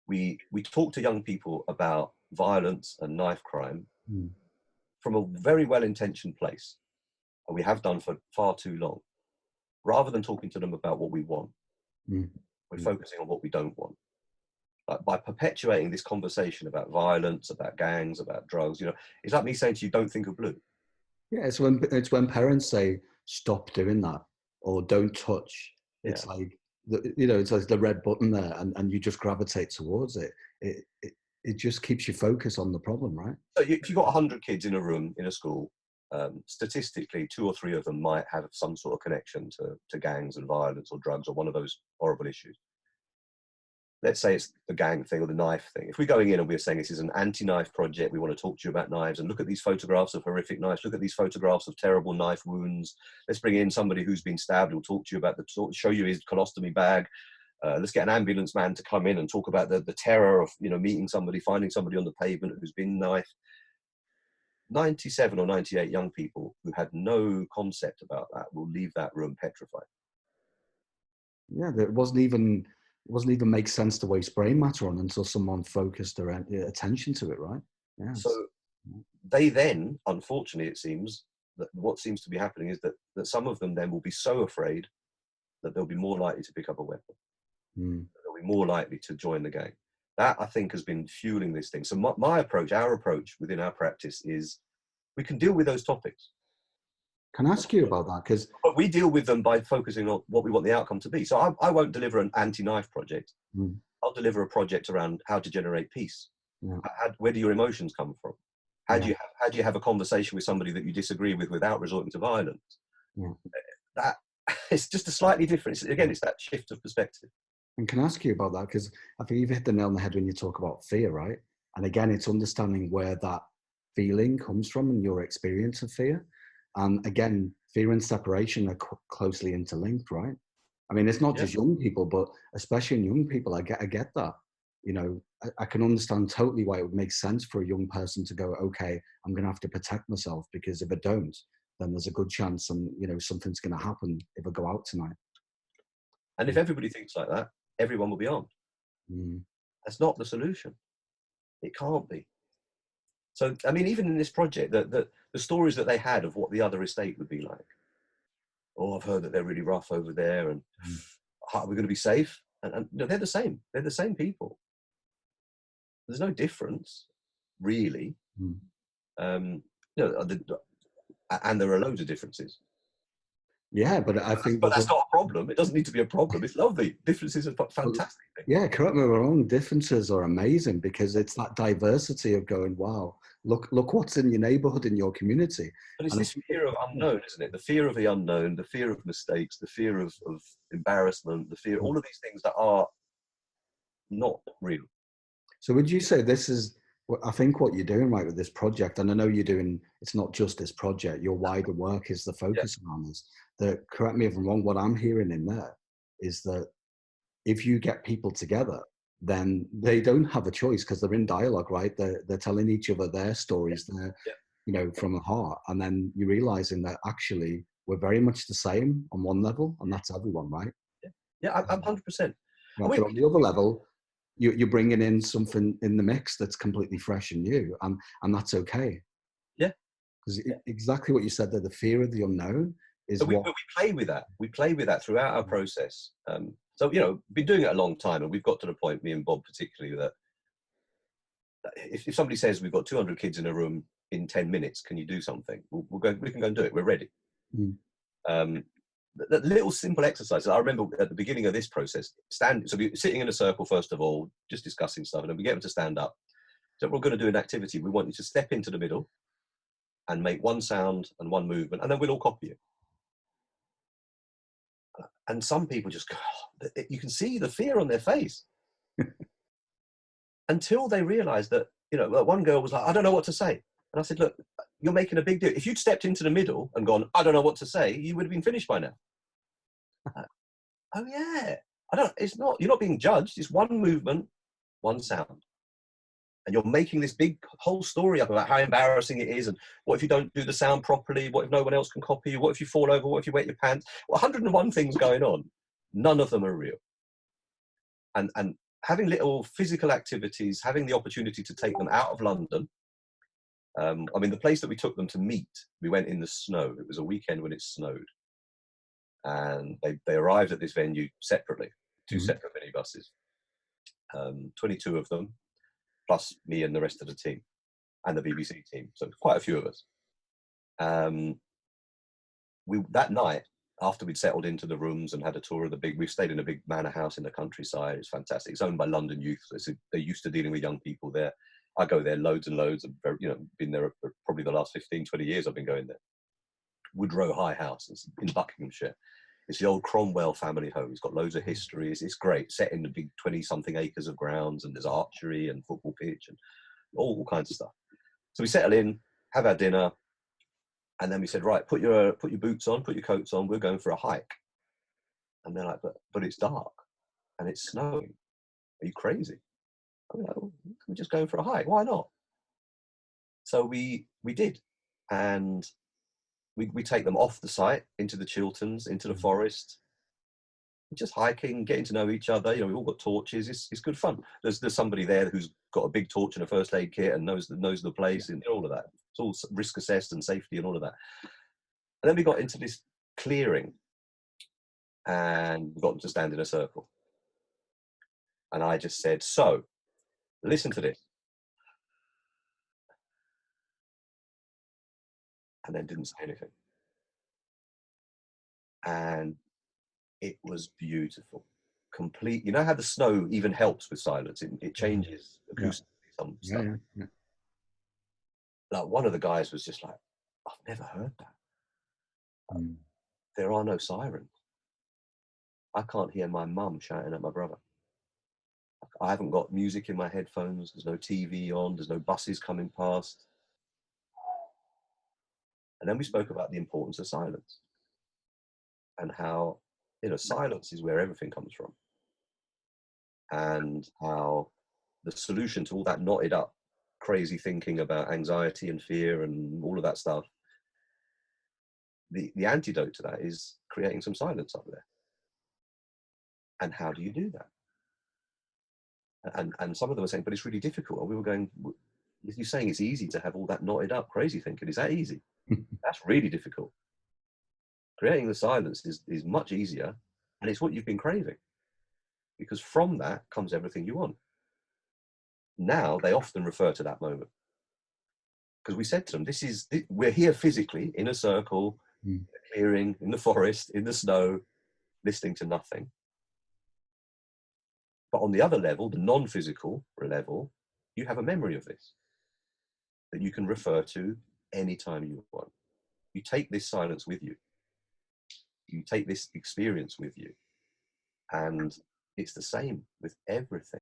we talk to young people about violence and knife crime Mm. from a very well-intentioned place, and we have done for far too long. Rather than talking to them about what we want, Mm. we're focusing on what we don't want. Like by perpetuating this conversation about violence, about gangs, about drugs, it's like me saying to you, don't think of blue. Yeah, it's when parents say stop doing that or don't touch. Yeah. It's like it's like the red button there, and you just gravitate towards it. It just keeps you focused on the problem, right? So if you've got 100 kids in a room in a school, statistically, 2 or 3 of them might have some sort of connection to gangs and violence or drugs or one of those horrible issues. Let's say it's the gang thing or the knife thing. If we're going in and we're saying this is an anti-knife project, we want to talk to you about knives and look at these photographs of horrific knives, look at these photographs of terrible knife wounds. Let's bring in somebody who's been stabbed who'll talk to you about show you his colostomy bag. Let's get an ambulance man to come in and talk about the terror of meeting somebody, finding somebody on the pavement who's been knifed. 97 or 98 young people who had no concept about that will leave that room petrified. Yeah, it wasn't even make sense to waste brain matter on until someone focused their attention to it, right? Yeah. So they then, unfortunately, it seems that what seems to be happening is that some of them then will be so afraid that they'll be more likely to pick up a weapon. They'll be more likely to join the gang. That, I think, has been fueling this thing. So my approach, our approach within our practice is we can deal with those topics. Can I ask you about that? But we deal with them by focusing on what we want the outcome to be. So I won't deliver an anti-knife project. I'll deliver a project around how to generate peace. Yeah. Where do your emotions come from? How do you have a conversation with somebody that you disagree with without resorting to violence? Yeah. That it's just a slightly different. Again, it's that shift of perspective. And can I ask you about that? Because I think you've hit the nail on the head when you talk about fear, right? And again, it's understanding where that feeling comes from and your experience of fear. And again, fear and separation are closely interlinked, right? I mean, it's not just young people, but especially in young people, I get that. I can understand totally why it would make sense for a young person to go, okay, I'm going to have to protect myself because if I don't, then there's a good chance and, something's going to happen if I go out tonight. And if everybody thinks like that, everyone will be armed. That's not the solution. It can't be. So, I mean, even in this project, the stories that they had of what the other estate would be like. Oh, I've heard that they're really rough over there, and are we going to be safe? And they're the same. They're the same people. There's no difference, really. And there are loads of differences. Yeah, but I think... But that's not a problem. It doesn't need to be a problem. It's lovely. Differences are fantastic. Yeah, correct me if I'm wrong. Differences are amazing because it's that diversity of going, wow, look what's in your neighborhood, in your community. But it's this fear of unknown, isn't it? The fear of the unknown, the fear of mistakes, the fear of embarrassment, the fear, all of these things that are not real. So would you say this is, I think what you're doing right with this project, and I know you're doing, it's not just this project, your wider work is the focus on this, that, correct me if I'm wrong, what I'm hearing in there is that if you get people together, then they don't have a choice because they're in dialogue, right? They're telling each other their stories, from the heart. And then you're realizing that actually we're very much the same on one level, and that's everyone, right? Yeah, I'm 100%. Right, but on the other level, you're bringing in something in the mix that's completely fresh and new, and that's okay. Yeah. Because exactly what you said there, the fear of the unknown is but we play with that. We play with that throughout our process. So, been doing it a long time, and we've got to the point, me and Bob particularly, that if somebody says we've got 200 kids in a room in 10 minutes, can you do something? We can go and do it. We're ready. The little simple exercises. I remember at the beginning of this process, so we're sitting in a circle, first of all, just discussing stuff, and then we get them to stand up. So we're going to do an activity. We want you to step into the middle and make one sound and one movement, and then we'll all copy you. And some people just go, you can see the fear on their face. Until they realize that, one girl was like, I don't know what to say. And I said, look, you're making a big deal. If you'd stepped into the middle and gone, I don't know what to say, you would have been finished by now. Oh yeah. You're not being judged. It's one movement, one sound. And you're making this big whole story up about how embarrassing it is. And what if you don't do the sound properly? What if no one else can copy you? What if you fall over? What if you wet your pants? 101 things going on. None of them are real. And having little physical activities, having the opportunity to take them out of London. I mean, the place that we took them to meet, we went in the snow. It was a weekend when it snowed. And they arrived at this venue separately, two separate minibuses, 22 of them, plus me and the rest of the team, and the BBC team. So quite a few of us. That night, after we'd settled into the rooms and had a tour of we stayed in a big manor house in the countryside. It's fantastic. It's owned by London Youth. So they're used to dealing with young people there. I go there loads and loads. I've been there for probably the last 15, 20 years I've been going there. Woodrow High House. It's in Buckinghamshire. It's the old Cromwell family home. It's got loads of history. It's great. Set in the big 20-something acres of grounds, and there's archery and football pitch and all kinds of stuff. So we settle in, have our dinner, and then we said, right, put your boots on, put your coats on. We're going for a hike. And they're like, but it's dark and it's snowing. Are you crazy? I'm like, well, we're just going for a hike. Why not? So we did, and we take them off the site into the Chilterns, into the forest. Just hiking, getting to know each other. We've all got torches. It's good fun. There's somebody there who's got a big torch and a first aid kit and knows the place and all of that. It's all risk assessed and safety and all of that. And then we got into this clearing, and we got them to stand in a circle. And I just said, so, listen to this. And then didn't say anything. And it was beautiful. Complete. You know how the snow even helps with silence? It changes acoustically some stuff. Yeah. Like, one of the guys was just like, I've never heard that. There are no sirens. I can't hear my mum shouting at my brother. I haven't got music in my headphones. There's no TV on. There's no buses coming past. And then we spoke about the importance of silence and how, silence is where everything comes from. And how the solution to all that knotted up, crazy thinking about anxiety and fear and all of that stuff, the antidote to that is creating some silence up there. And how do you do that? And some of them are saying, but it's really difficult. And we were going, you're saying it's easy to have all that knotted up crazy thinking. Is that easy? That's really difficult. Creating the silence is much easier, and it's what you've been craving, because from that comes everything you want. Now they often refer to that moment, because we said to them, we're here physically in a circle, in a clearing, in the forest, in the snow, listening to nothing. But on the other level, the non-physical level, you have a memory of this that you can refer to anytime you want. You take this silence with you. You take this experience with you. And it's the same with everything.